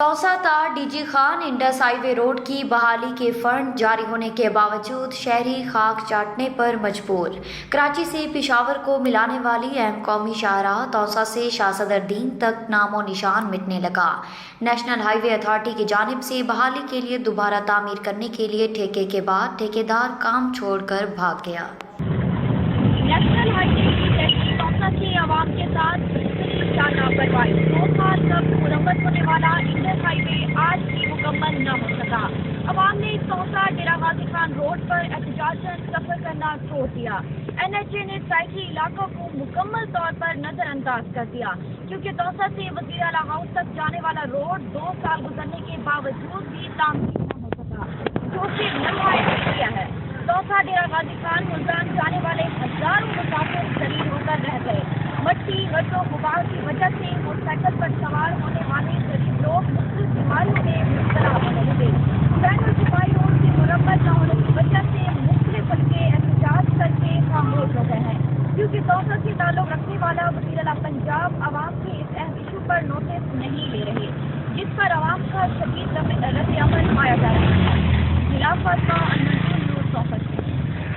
توسا تا D G Khan Indus highway road کی بحالی کے فنڈ جاری ہونے کے باوجود شہری خاک چاٹنے پر مجبور۔ کراچی سے پشاور کو ملانے والی اہم قومی شاہراہ توسا سے شاہ صدرالدین تک نام و نشان مٹنے لگا۔ نیشنل ہائی وے اتھارٹی کی جانب سے بحالی کے لیے دوبارہ تعمیر کرنے کے لیے ٹھیکے کے بعد ٹھیکیدار کام چھوڑ کر بھاگ گیا۔ نیشنل ہائی وے کی تحقیق توسا کی عوام کے ساتھ لاپرواہی 2 سال قبل مرمت ہونے والا انڈس ہائی وے آج بھی مکمل نہ ہو سکا۔ عوام نے توسا ڈیرہ غازی خان روڈ پر احتجاجاً سفر کرنا چھوڑ دیا۔ این ایچ اے نے سائیکلی علاقوں کو مکمل طور پر نظر انداز کر دیا کیونکہ توسا سے وزیر اعلیٰ ہاؤس تک جانے والا روڈ 2 سال گزرنے کے باوجود بھی تعمیر نہ ہو سکا، جو کہ نمایاں ہے۔ توسا ڈیرہ غازی خان ملتان جانے والے ہزاروں مسافر ذلیل ہو کر رہ گئے۔ مٹی گڈھوں غبار کی وجہ سے موٹر سائیکل پر سوار ہونے والے غریب لوگ مختلف بیماریوں میں مبتلا ہونے لگے۔ بین الصوبائی روڈ کی مرمت نہ ہونے کی وجہ سے مختلف حلقے احتجاج کر کے خاموش ہو گئے ہیں کیونکہ توسا سے تعلق رکھنے والا وزیر اعلیٰ پنجاب عوام کے اس اہم ایشو پر نوٹس نہیں لے رہے، جس پر عوام کا